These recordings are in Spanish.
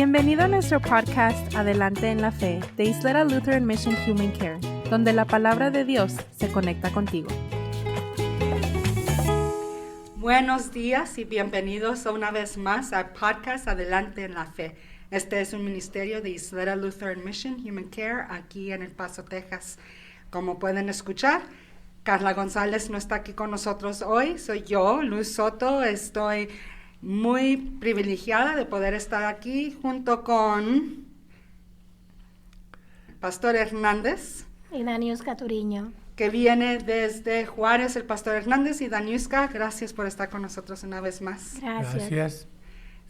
Bienvenido a nuestro podcast Adelante en la Fe de Isleta Lutheran Mission Human Care, donde la palabra de Dios se conecta contigo. Buenos días y bienvenidos una vez más al podcast Adelante en la Fe. Este es un ministerio de Isleta Lutheran Mission Human Care aquí en El Paso, Texas. Como pueden escuchar, Carla González no está aquí con nosotros hoy. Soy yo, Luz Soto. Estoy muy privilegiada de poder estar aquí junto con Pastor Hernández. Y Daniuska Turiño. Que viene desde Juárez, el Pastor Hernández y Daniuska. Gracias por estar con nosotros una vez más. Gracias.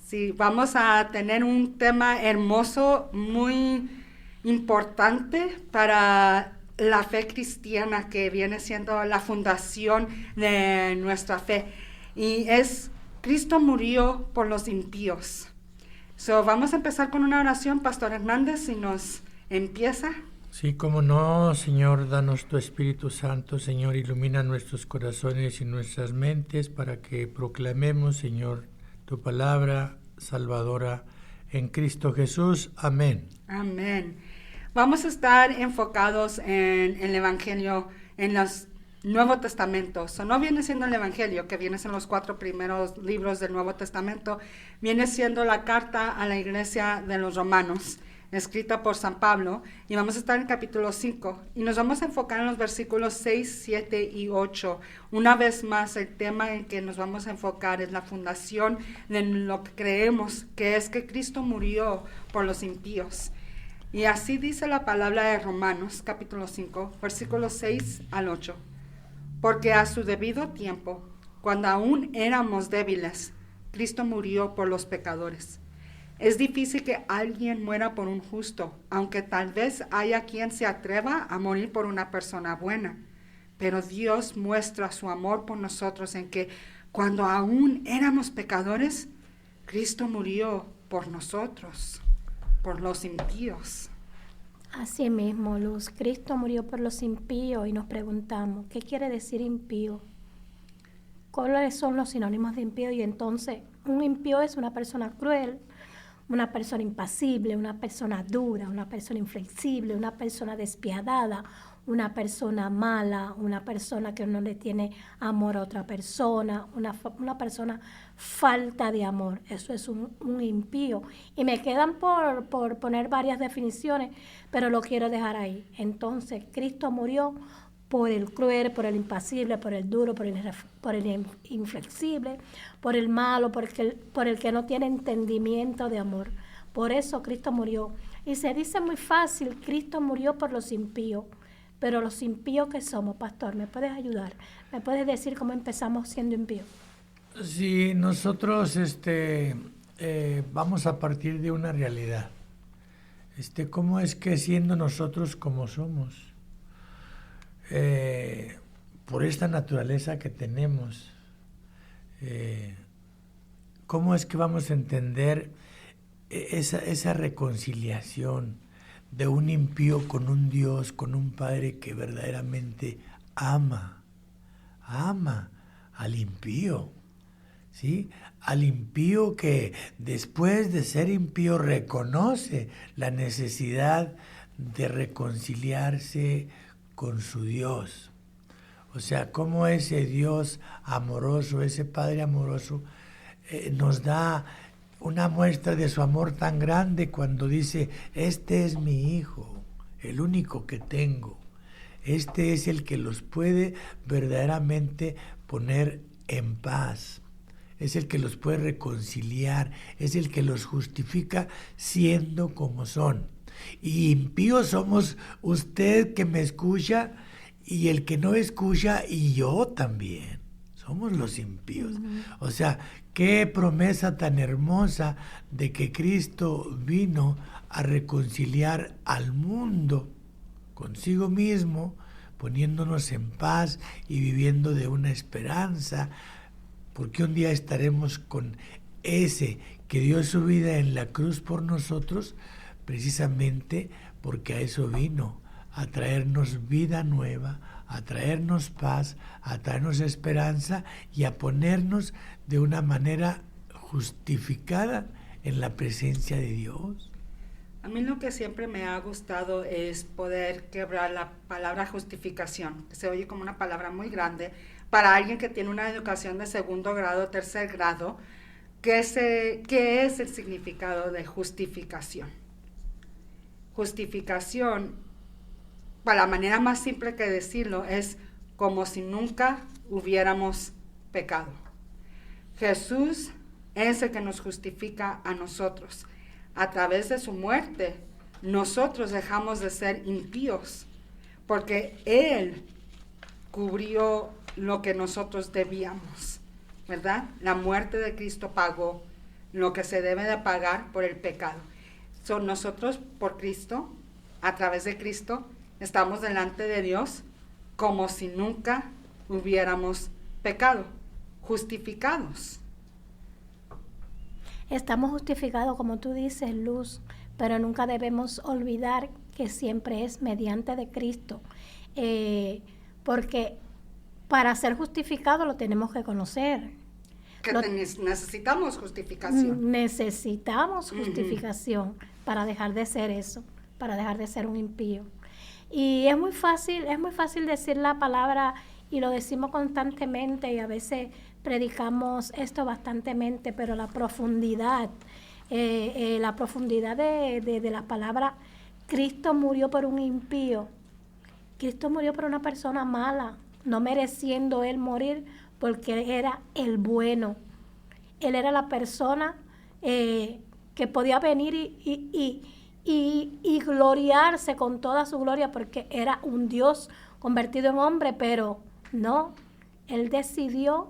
Sí, vamos a tener un tema hermoso, muy importante para la fe cristiana, que viene siendo la fundación de nuestra fe. Y es, Cristo murió por los impíos. Vamos a empezar con una oración. Pastor Hernández, si nos empieza. Sí, cómo no, Señor, danos tu Espíritu Santo, Señor, ilumina nuestros corazones y nuestras mentes para que proclamemos, Señor, tu palabra salvadora en Cristo Jesús. Amén. Amén. Vamos a estar enfocados en el Evangelio, en los Nuevo Testamento. No viene siendo el Evangelio, que viene siendo los 4 primeros libros del Nuevo Testamento, viene siendo la carta a la iglesia de los romanos, escrita por San Pablo, y vamos a estar en capítulo 5, y nos vamos a enfocar en los versículos 6, 7 y 8. Una vez más, el tema en que nos vamos a enfocar es la fundación de lo que creemos, que es que Cristo murió por los impíos. Y así dice la palabra de Romanos, capítulo 5, versículos 6 al 8. Porque a su debido tiempo, cuando aún éramos débiles, Cristo murió por los pecadores. Es difícil que alguien muera por un justo, aunque tal vez haya quien se atreva a morir por una persona buena. Pero Dios muestra su amor por nosotros en que cuando aún éramos pecadores, Cristo murió por nosotros, por los impíos. Así mismo, Luz, Cristo murió por los impíos y nos preguntamos, ¿qué quiere decir impío? ¿Cuáles son los sinónimos de impío? Y entonces, un impío es una persona cruel, una persona impasible, una persona dura, una persona inflexible, una persona despiadada, una persona mala, una persona que no le tiene amor a otra persona, una persona falta de amor. Eso es un impío. Y me quedan por poner varias definiciones, pero lo quiero dejar ahí. Entonces, Cristo murió por el cruel, por el impasible, por el duro, por el inflexible, por el malo, por el que no tiene entendimiento de amor. Por eso Cristo murió. Y se dice muy fácil, Cristo murió por los impíos. Pero los impíos que somos, pastor, ¿me puedes ayudar? ¿Me puedes decir cómo empezamos siendo impíos? Sí, nosotros vamos a partir de una realidad. ¿Cómo es que siendo nosotros como somos? Por esta naturaleza que tenemos, ¿cómo es que vamos a entender esa reconciliación de un impío con un Dios, con un Padre que verdaderamente ama al impío, ¿sí? Al impío que después de ser impío reconoce la necesidad de reconciliarse con su Dios. O sea, cómo ese Dios amoroso, ese Padre amoroso, nos da una muestra de su amor tan grande cuando dice, este es mi hijo, el único que tengo. Este es el que los puede verdaderamente poner en paz. Es el que los puede reconciliar, es el que los justifica siendo como son. Y impíos somos usted que me escucha y el que no escucha y yo también. Somos los impíos. O sea, qué promesa tan hermosa de que Cristo vino a reconciliar al mundo consigo mismo, poniéndonos en paz y viviendo de una esperanza, porque un día estaremos con ese que dio su vida en la cruz por nosotros, precisamente porque a eso vino, a traernos vida nueva, a traernos paz, a traernos esperanza y a ponernos de una manera justificada en la presencia de Dios. A mí lo que siempre me ha gustado es poder quebrar la palabra justificación, que se oye como una palabra muy grande para alguien que tiene una educación de segundo grado, tercer grado. ¿Qué es el significado de justificación? Justificación, para la manera más simple que decirlo, es como si nunca hubiéramos pecado. Jesús es el que nos justifica a nosotros. A través de su muerte, nosotros dejamos de ser impíos, porque Él cubrió lo que nosotros debíamos, ¿verdad? La muerte de Cristo pagó lo que se debe de pagar por el pecado. Nosotros, por Cristo, a través de Cristo, estamos delante de Dios como si nunca hubiéramos pecado, justificados. Estamos justificados, como tú dices, Luz, pero nunca debemos olvidar que siempre es mediante de Cristo, porque para ser justificados lo tenemos que conocer. Necesitamos justificación. Necesitamos justificación para dejar de ser eso, para dejar de ser un impío. Y es muy fácil decir la palabra y lo decimos constantemente y a veces predicamos esto bastantemente, pero la profundidad de la palabra, Cristo murió por un impío, Cristo murió por una persona mala, no mereciendo Él morir porque Él era el bueno, Él era la persona que podía venir y gloriarse con toda su gloria porque era un Dios convertido en hombre, pero no, Él decidió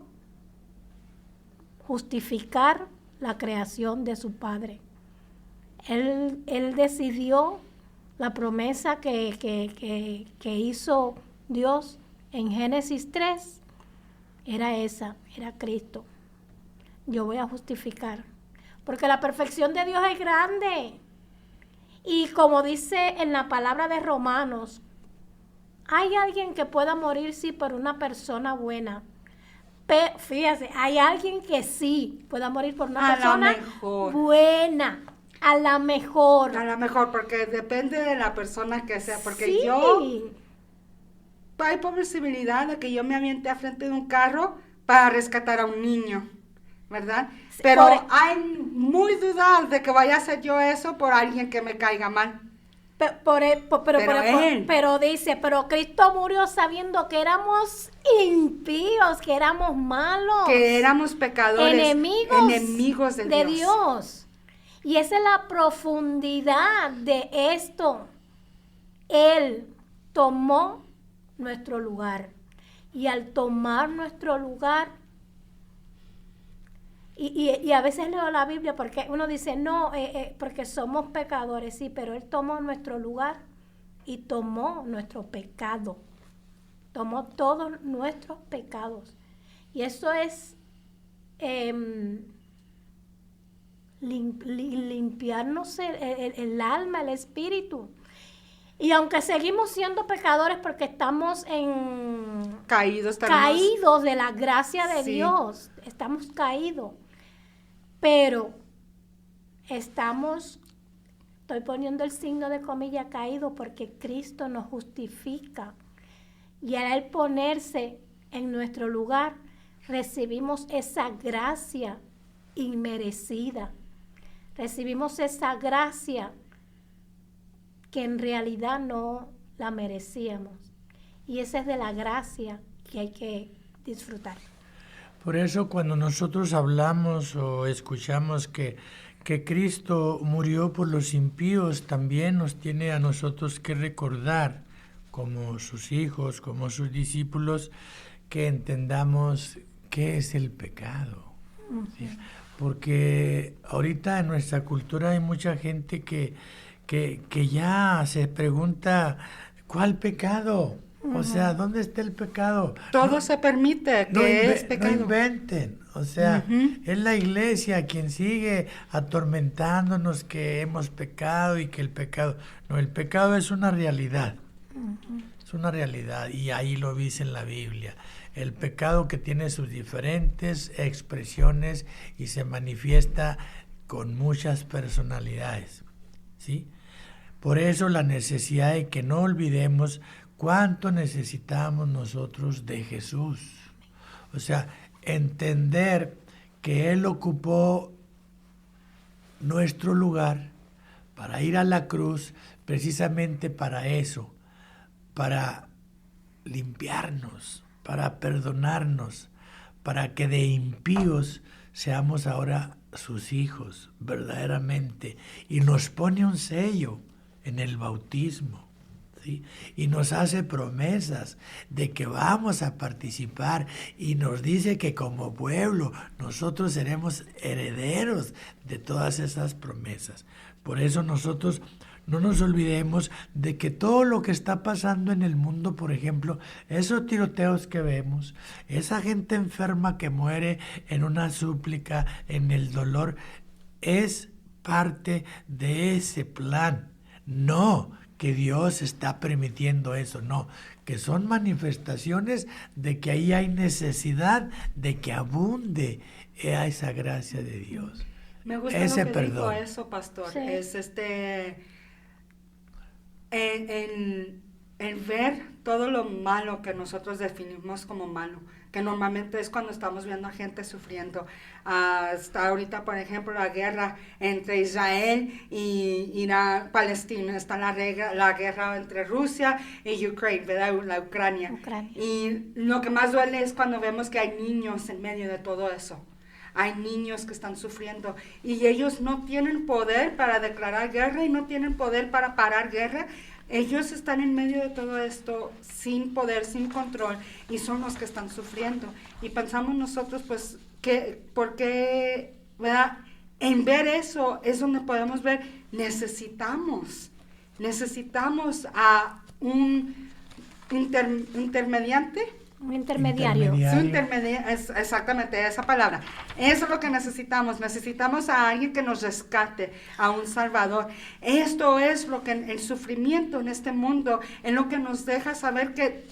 justificar la creación de su Padre. Él decidió la promesa que hizo Dios en Génesis 3, era esa, era Cristo. Yo voy a justificar, porque la perfección de Dios es grande. Y como dice en la palabra de Romanos, hay alguien que pueda morir, sí, por una persona buena. Pero, fíjate, hay alguien que sí pueda morir por una persona buena. A la mejor. A la mejor, porque depende de la persona que sea. Porque sí. Hay posibilidad de que yo me aviente a frente de un carro para rescatar a un niño, ¿verdad? Pero hay muy dudas de que vaya a hacer yo eso por alguien que me caiga mal. Pero dice, pero Cristo murió sabiendo que éramos impíos, que éramos malos, que éramos pecadores, enemigos de Dios. Y esa es la profundidad de esto. Él tomó nuestro lugar. Y al tomar nuestro lugar, y a veces leo la Biblia porque uno dice, no, porque somos pecadores, sí, pero Él tomó nuestro lugar y tomó nuestro pecado. Tomó todos nuestros pecados. Y eso es limpiarnos el alma, el espíritu. Y aunque seguimos siendo pecadores porque estamos caídos de la gracia de Dios, estamos caídos, pero estoy poniendo el signo de comillas, caído, porque Cristo nos justifica. Y al Él ponerse en nuestro lugar, recibimos esa gracia inmerecida. Recibimos esa gracia que en realidad no la merecíamos. Y esa es de la gracia que hay que disfrutar. Por eso cuando nosotros hablamos o escuchamos que Cristo murió por los impíos, también nos tiene a nosotros que recordar, como sus hijos, como sus discípulos, que entendamos qué es el pecado. Uh-huh. ¿Sí? Porque ahorita en nuestra cultura hay mucha gente que ya se pregunta, ¿cuál pecado? O sea, ¿dónde está el pecado? Todo se permite que es pecado. No inventen. O sea, es la iglesia quien sigue atormentándonos que hemos pecado y que el pecado... No, el pecado es una realidad. Es una realidad y ahí lo dice en la Biblia. El pecado que tiene sus diferentes expresiones y se manifiesta con muchas personalidades, ¿sí? Por eso la necesidad de que no olvidemos cuánto necesitamos nosotros de Jesús. O sea, entender que Él ocupó nuestro lugar para ir a la cruz, precisamente para eso, para limpiarnos, para perdonarnos, para que de impíos seamos ahora sus hijos, verdaderamente. Y nos pone un sello en el bautismo, ¿sí? Y nos hace promesas de que vamos a participar y nos dice que como pueblo nosotros seremos herederos de todas esas promesas. Por eso nosotros no nos olvidemos de que todo lo que está pasando en el mundo, por ejemplo, esos tiroteos que vemos, esa gente enferma que muere en una súplica, en el dolor, es parte de ese plan. No que Dios está permitiendo eso, no, que son manifestaciones de que ahí hay necesidad de que abunde esa gracia de Dios. Me gusta ese lo que dijo perdón. eso, pastor. Sí. Es en ver todo lo malo que nosotros definimos como malo, que normalmente es cuando estamos viendo a gente sufriendo. Está ahorita, por ejemplo, la guerra entre Israel y Irán, Palestina. Está la guerra entre Rusia y Ucrania, ¿verdad? La Ucrania. Y lo que más duele es cuando vemos que hay niños en medio de todo eso. Hay niños que están sufriendo y ellos no tienen poder para declarar guerra y no tienen poder para parar guerra. Ellos están en medio de todo esto sin poder, sin control, y son los que están sufriendo. Y pensamos nosotros, pues, ¿por qué, verdad? En ver eso es donde podemos ver, necesitamos a un intermediante. Un intermediario. Exactamente, esa palabra. Eso es lo que necesitamos. Necesitamos a alguien que nos rescate, a un Salvador. Esto es lo que el sufrimiento en este mundo, en lo que nos deja saber que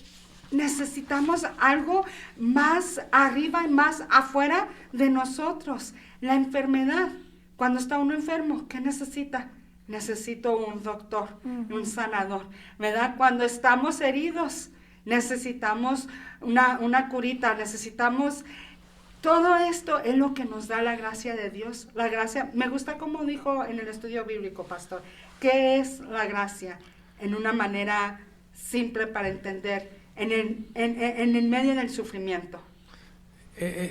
necesitamos algo más arriba y más afuera de nosotros. La enfermedad. Cuando está uno enfermo, ¿qué necesita? Necesito un doctor, un sanador, ¿verdad? Cuando estamos heridos, necesitamos una curita, necesitamos... Todo esto es lo que nos da la gracia de Dios. La gracia, me gusta como dijo en el estudio bíblico, pastor, ¿qué es la gracia? En una manera simple para entender, en el medio del sufrimiento.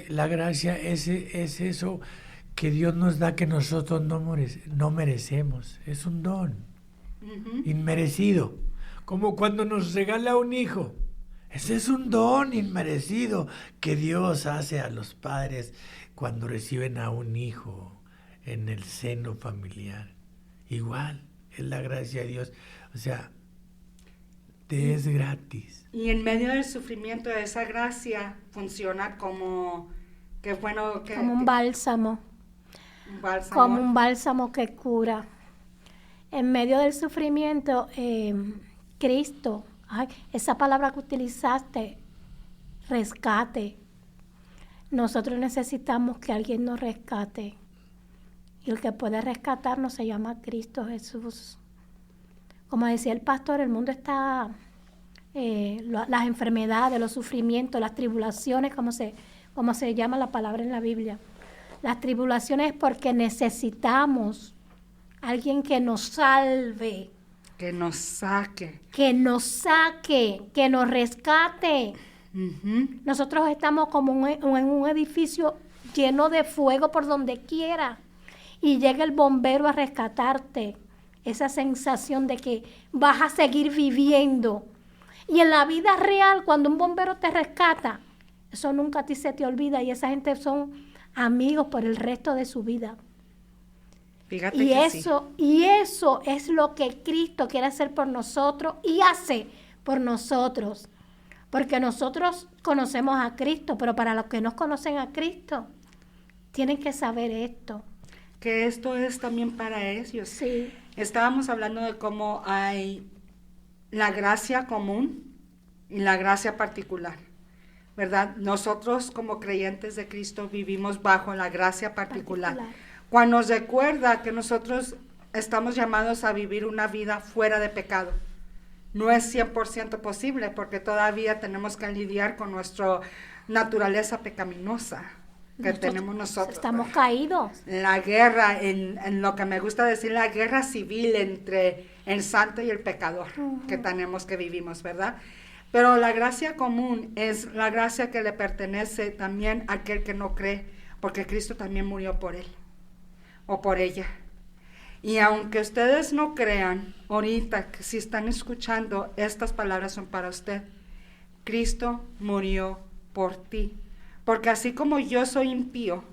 La gracia es eso que Dios nos da que nosotros no merecemos. Es un don inmerecido, como cuando nos regala un hijo. Ese es un don inmerecido que Dios hace a los padres cuando reciben a un hijo en el seno familiar. Igual, es la gracia de Dios. O sea, te es gratis. Y en medio del sufrimiento, esa gracia funciona como, como un bálsamo. Un bálsamo. Como un bálsamo que cura. En medio del sufrimiento, Cristo, esa palabra que utilizaste, rescate. Nosotros necesitamos que alguien nos rescate. Y el que puede rescatarnos se llama Cristo Jesús. Como decía el pastor, el mundo está, las enfermedades, los sufrimientos, las tribulaciones, como se llama la palabra en la Biblia. Las tribulaciones es porque necesitamos alguien que nos salve. Que nos saque. Que nos rescate. Nosotros estamos como en un edificio lleno de fuego por donde quiera. Y llega el bombero a rescatarte. Esa sensación de que vas a seguir viviendo. Y en la vida real, cuando un bombero te rescata, eso nunca a ti se te olvida. Y esa gente son amigos por el resto de su vida. Fíjate y que eso es lo que Cristo quiere hacer por nosotros y hace por nosotros. Porque nosotros conocemos a Cristo, pero para los que no conocen a Cristo, tienen que saber esto. Que esto es también para ellos. Sí. Estábamos hablando de cómo hay la gracia común y la gracia particular, ¿verdad? Nosotros como creyentes de Cristo vivimos bajo la gracia particular. cuando nos recuerda que nosotros estamos llamados a vivir una vida fuera de pecado. No es 100% posible porque todavía tenemos que lidiar con nuestra naturaleza pecaminosa que tenemos nosotros. Estamos caídos. La guerra, en lo que me gusta decir, la guerra civil entre el santo y el pecador que tenemos, que vivimos, ¿verdad? Pero la gracia común es la gracia que le pertenece también a aquel que no cree, porque Cristo también murió por él o por ella. Y aunque ustedes no crean, ahorita que si están escuchando, estas palabras son para usted. Cristo murió por ti. Porque así como yo soy impío,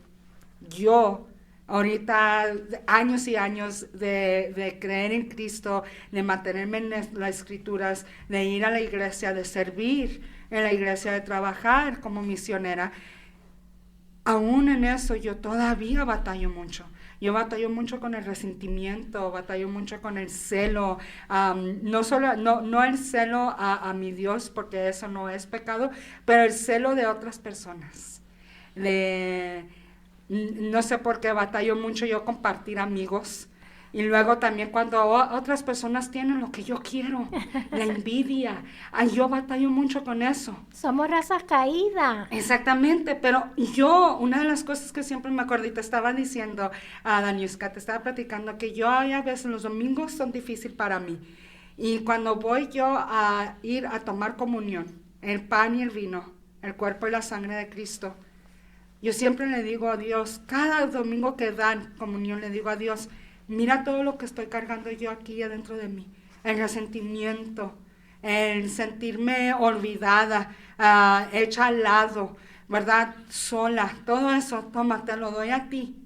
yo ahorita años y años de creer en Cristo, de mantenerme en las escrituras, de ir a la iglesia, de servir en la iglesia, de trabajar como misionera, aún en eso yo todavía batallo mucho. Yo batallo mucho con el resentimiento, batallo mucho con el celo, no el celo a mi Dios, porque eso no es pecado, pero el celo de otras personas. No sé por qué batallo mucho yo compartir amigos. Y luego también cuando otras personas tienen lo que yo quiero, la envidia. Yo batallo mucho con eso. Somos razas caídas. Exactamente, pero una de las cosas que siempre me acuerdo, y te estaba diciendo a Daniuska, te estaba platicando que yo a veces los domingos son difíciles para mí. Y cuando voy yo a ir a tomar comunión, el pan y el vino, el cuerpo y la sangre de Cristo, yo siempre le digo a Dios, cada domingo que dan comunión, le digo a Dios, mira todo lo que estoy cargando yo aquí adentro de mí, el resentimiento, el sentirme olvidada, hecha al lado, ¿verdad? Sola, todo eso, toma, te lo doy a ti,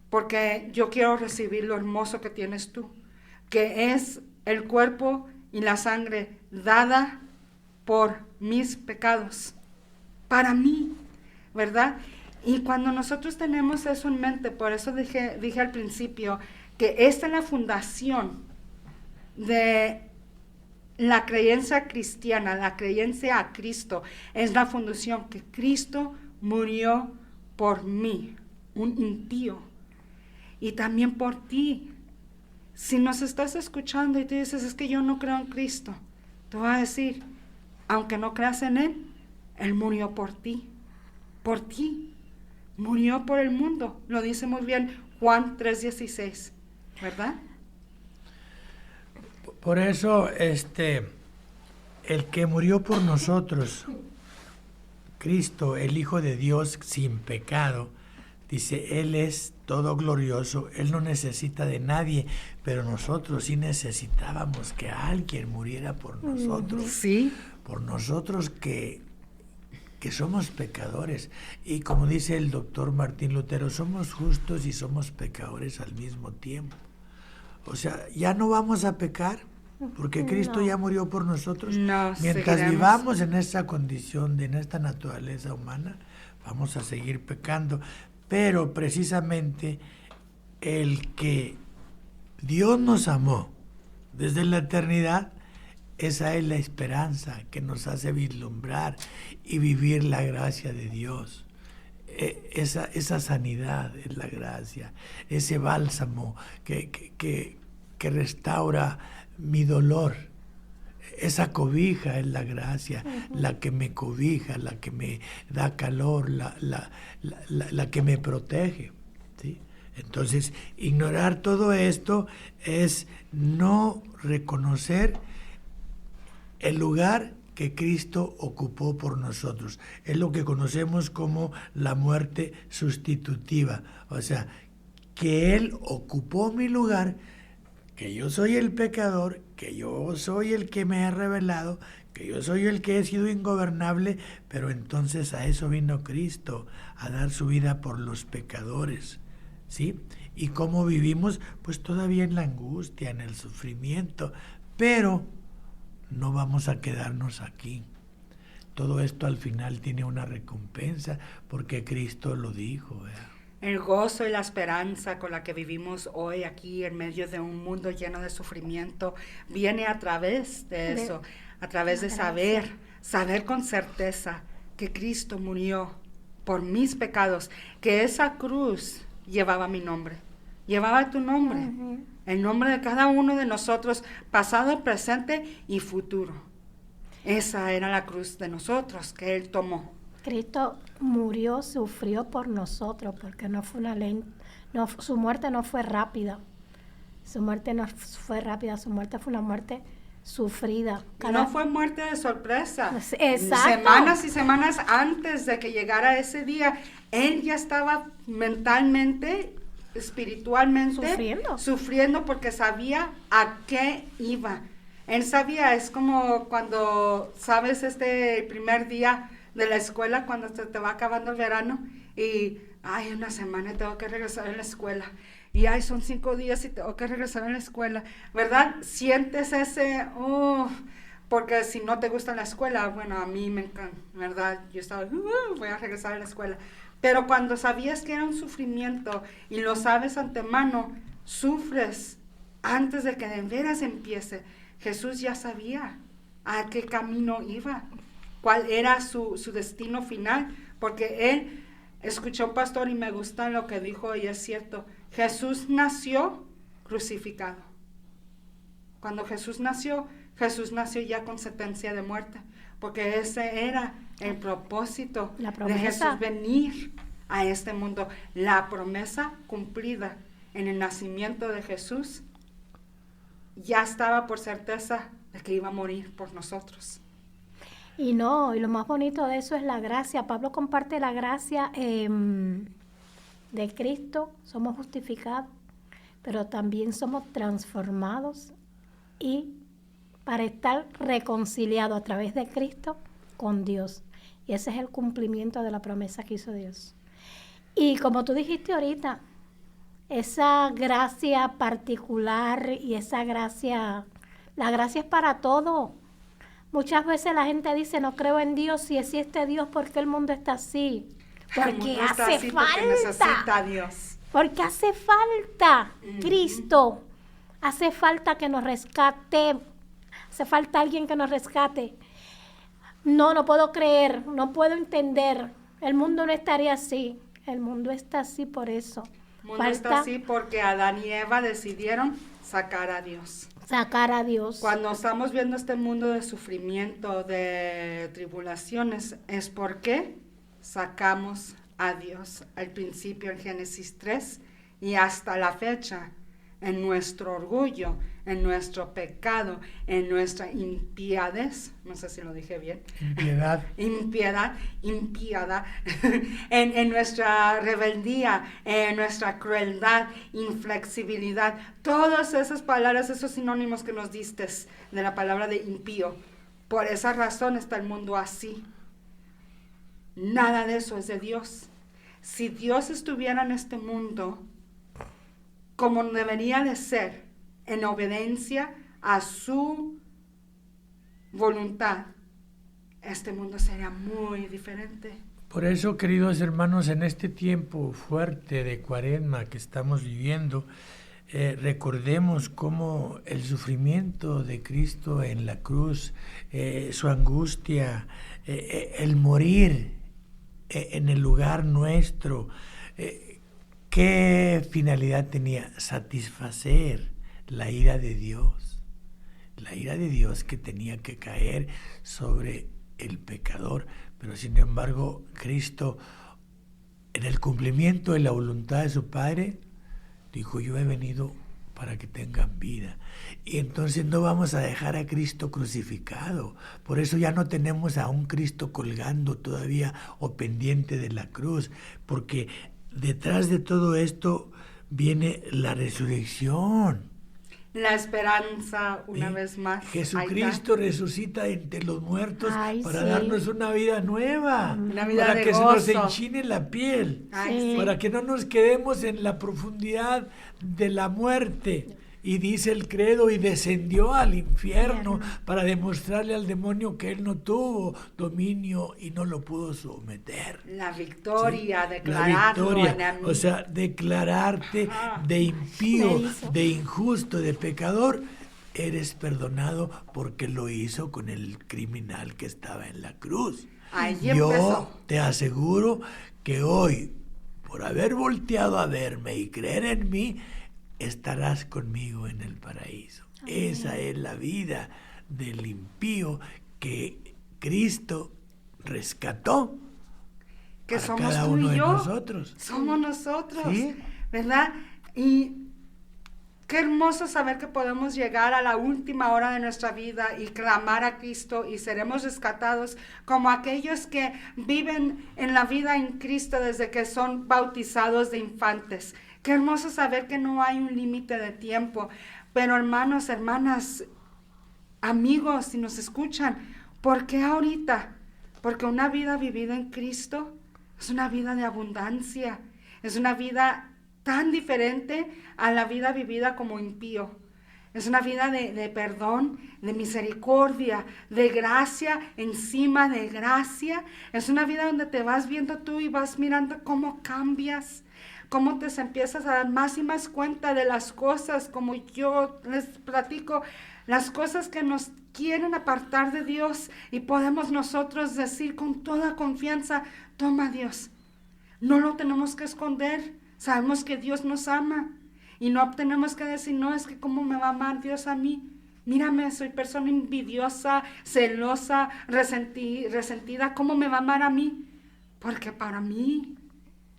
porque yo quiero recibir lo hermoso que tienes tú, que es el cuerpo y la sangre dada por mis pecados, para mí, ¿verdad? Y cuando nosotros tenemos eso en mente, por eso dije al principio que esta es la fundación de la creencia cristiana, la creencia a Cristo, es la fundación que Cristo murió por mí, un impío, y también por ti. Si nos estás escuchando y tú dices, es que yo no creo en Cristo, te voy a decir, aunque no creas en Él, Él murió por ti, murió por el mundo, lo dice muy bien Juan 3:16, ¿verdad? Por eso, el que murió por nosotros, Cristo, el Hijo de Dios sin pecado, dice, Él es todo glorioso, Él no necesita de nadie, pero nosotros sí necesitábamos que alguien muriera por nosotros. Sí. Por nosotros que somos pecadores. Y como dice el doctor Martín Lutero, somos justos y somos pecadores al mismo tiempo. O sea, ya no vamos a pecar, porque Cristo ya murió por nosotros. No, mientras seguiremos. vivamos en esta condición, en esta naturaleza humana, vamos a seguir pecando. Pero precisamente el que Dios nos amó desde la eternidad, esa es la esperanza que nos hace vislumbrar y vivir la gracia de Dios. Esa sanidad es la gracia, ese bálsamo que restaura mi dolor. Esa cobija es la gracia, la que me cobija, la que me da calor, la que me protege, ¿sí? Entonces, ignorar todo esto es no reconocer el lugar que Cristo ocupó por nosotros. Es lo que conocemos como la muerte sustitutiva. O sea, que Él ocupó mi lugar, que yo soy el pecador, que yo soy el que me he rebelado, que yo soy el que he sido ingobernable, pero entonces a eso vino Cristo, a dar su vida por los pecadores, ¿sí? ¿Y cómo vivimos? Pues todavía en la angustia, en el sufrimiento, pero no vamos a quedarnos aquí. Todo esto al final tiene una recompensa, porque Cristo lo dijo, ¿verdad? El gozo y la esperanza con la que vivimos hoy aquí en medio de un mundo lleno de sufrimiento viene a través de eso, a través de saber con certeza que Cristo murió por mis pecados, que esa cruz llevaba mi nombre, llevaba tu nombre, Ujú. el nombre de cada uno de nosotros, pasado, presente y futuro. Esa era la cruz de nosotros que Él tomó. Cristo murió, sufrió por nosotros, porque no fue una ley, no, su muerte no fue rápida. Su muerte no fue rápida, su muerte fue una muerte sufrida. Y no fue muerte de sorpresa. Exacto. Semanas y semanas antes de que llegara ese día, Él ya estaba mentalmente, espiritualmente sufriendo porque sabía a qué iba. Él sabía, es como cuando sabes este primer día de la escuela, cuando te va acabando el verano y, ay, una semana y tengo que regresar a la escuela. Y, ay, son 5 días y tengo que regresar a la escuela. ¿Verdad? Sientes ese, porque si no te gusta la escuela, bueno, a mí me encanta, ¿verdad? Yo estaba, voy a regresar a la escuela. Pero cuando sabías que era un sufrimiento y lo sabes antemano, sufres antes de que de veras empiece. Jesús ya sabía a qué camino iba, cuál era su destino final, porque Él escuchó, pastor, y me gusta lo que dijo, y es cierto, Jesús nació crucificado. Cuando Jesús nació ya con sentencia de muerte, porque ese era el propósito de Jesús, venir a este mundo, la promesa cumplida en el nacimiento de Jesús. Ya estaba por certeza de que iba a morir por nosotros. Y lo más bonito de eso es la gracia. Pablo comparte la gracia de Cristo. Somos justificados, pero también somos transformados y para estar reconciliados a través de Cristo con Dios. Y ese es el cumplimiento de la promesa que hizo Dios. Y como tú dijiste ahorita, esa gracia particular y esa gracia, la gracia es para todo. Muchas veces la gente dice, no creo en Dios, si existe Dios, ¿por qué el mundo está así? Porque hace falta. Porque necesita a Dios. Porque hace falta Cristo. Hace falta que nos rescate. Hace falta alguien que nos rescate. No puedo creer, no puedo entender. El mundo no estaría así. El mundo está así por eso. El mundo está así porque Adán y Eva decidieron sacar a Dios. Sacar a Dios. Cuando estamos viendo este mundo de sufrimiento, de tribulaciones, es porque sacamos a Dios al principio en Génesis 3 y hasta la fecha, en nuestro orgullo, en nuestro pecado, en nuestra impiedad, no sé si lo dije bien. Impiedad, en nuestra rebeldía, en nuestra crueldad, inflexibilidad, todas esas palabras, esos sinónimos que nos diste de la palabra de impío. Por esa razón está el mundo así. Nada de eso es de Dios. Si Dios estuviera en este mundo como debería de ser, en obediencia a su voluntad, este mundo sería muy diferente. Por eso, queridos hermanos, en este tiempo fuerte de Cuaresma que estamos viviendo, recordemos cómo el sufrimiento de Cristo en la cruz, su angustia, el morir en el lugar nuestro, ¿qué finalidad tenía? Satisfacer la ira de Dios. La ira de Dios que tenía que caer sobre el pecador. Pero sin embargo, Cristo, en el cumplimiento de la voluntad de su Padre, dijo, yo he venido para que tengan vida. Y entonces no vamos a dejar a Cristo crucificado. Por eso ya no tenemos a un Cristo colgando todavía o pendiente de la cruz, porque detrás de todo esto viene la resurrección. La esperanza, una vez más. Jesucristo resucita entre los muertos para darnos una vida nueva, una vida para de que gozo. se nos enchine la piel, Sí. para que no nos quedemos en la profundidad de la muerte. Y dice el credo, y descendió al infierno para demostrarle al demonio que él no tuvo dominio y no lo pudo someter. La victoria, ¿sí? declararlo. La victoria, o sea, declararte de impío, de injusto, de pecador, eres perdonado porque lo hizo con el criminal que estaba en la cruz. Ahí Yo empezó. te aseguro que hoy, por haber volteado a verme y creer en mí, estarás conmigo en el paraíso. Amén. Esa es la vida del impío que Cristo rescató. Que para somos cada tú uno y de yo. nosotros. Somos nosotros, ¿Sí? ¿verdad? Y qué hermoso saber que podemos llegar a la última hora de nuestra vida y clamar a Cristo y seremos rescatados como aquellos que viven en la vida en Cristo desde que son bautizados de infantes. Qué hermoso saber que no hay un límite de tiempo. Pero hermanos, hermanas, amigos, si nos escuchan, ¿por qué ahorita? Porque una vida vivida en Cristo es una vida de abundancia, es una vida tan diferente a la vida vivida como impío. Es una vida de perdón, de misericordia, de gracia encima de gracia. Es una vida donde te vas viendo tú y vas mirando cómo cambias, cómo te empiezas a dar más y más cuenta de las cosas, como yo les platico, las cosas que nos quieren apartar de Dios, y podemos nosotros decir con toda confianza, toma Dios. No lo tenemos que esconder, sabemos que Dios nos ama y no tenemos que decir, no, es que cómo me va a amar Dios a mí. Mírame, soy persona envidiosa, celosa, resentida, ¿cómo me va a amar a mí? Porque para mí,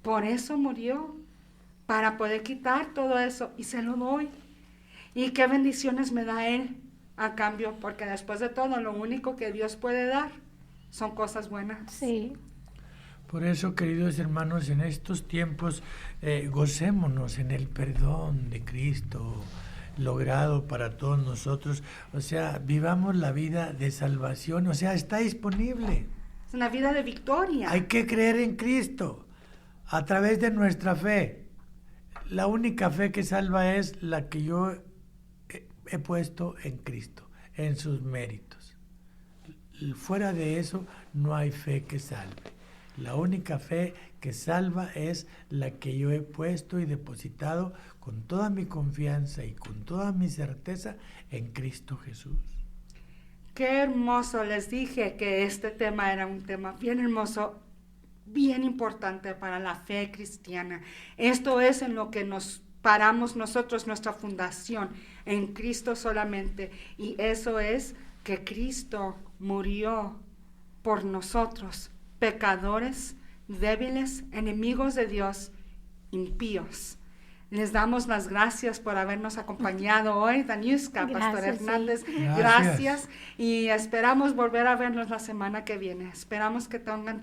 por eso murió, para poder quitar todo eso, y se lo doy. Y qué bendiciones me da Él a cambio, porque después de todo, lo único que Dios puede dar son cosas buenas. Sí. Por eso, queridos hermanos, en estos tiempos gocémonos en el perdón de Cristo logrado para todos nosotros. O sea, vivamos la vida de salvación. O sea, está disponible. Es una vida de victoria. Hay que creer en Cristo a través de nuestra fe. La única fe que salva es la que yo he puesto en Cristo, en sus méritos. Fuera de eso, no hay fe que salve. La única fe que salva es la que yo he puesto y depositado con toda mi confianza y con toda mi certeza en Cristo Jesús. Qué hermoso, les dije que este tema era un tema bien hermoso, bien importante para la fe cristiana. Esto es en lo que nos paramos nosotros, nuestra fundación, en Cristo solamente. Y eso es que Cristo murió por nosotros, pecadores, débiles, enemigos de Dios, impíos. Les damos las gracias por habernos acompañado hoy, Daniuska, Pastor Hernández, sí. Gracias. Y esperamos volver a vernos la semana que viene. Esperamos que tomen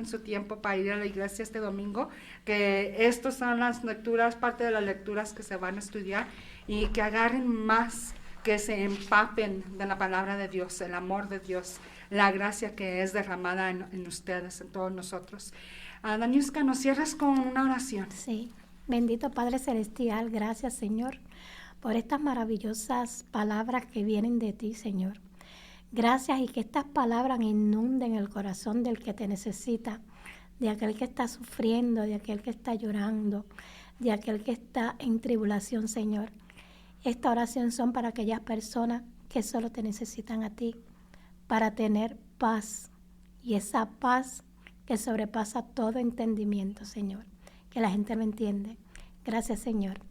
su tiempo para ir a la iglesia este domingo, que estas son las lecturas, parte de las lecturas que se van a estudiar, y que agarren más, que se empapen de la palabra de Dios, el amor de Dios, la gracia que es derramada en ustedes, en todos nosotros. Daniuska, ¿nos cierras con una oración? Sí. Bendito Padre Celestial, gracias, Señor, por estas maravillosas palabras que vienen de ti, Señor. Gracias, y que estas palabras inunden el corazón del que te necesita, de aquel que está sufriendo, de aquel que está llorando, de aquel que está en tribulación, Señor. Esta oración son para aquellas personas que solo te necesitan a ti, para tener paz, y esa paz que sobrepasa todo entendimiento, Señor. Que la gente lo entiende. Gracias, Señor.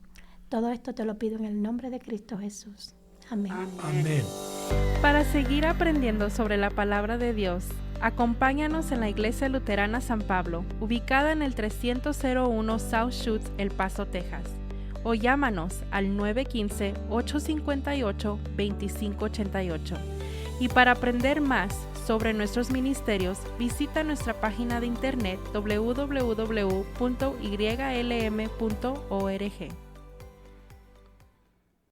Todo esto te lo pido en el nombre de Cristo Jesús. Amén. Amén. Para seguir aprendiendo sobre la palabra de Dios, acompáñanos en la Iglesia Luterana San Pablo, ubicada en el 301 South Schutz, El Paso, Texas. O llámanos al 915-858-2588. Y para aprender más sobre nuestros ministerios, visita nuestra página de internet www.ylm.org.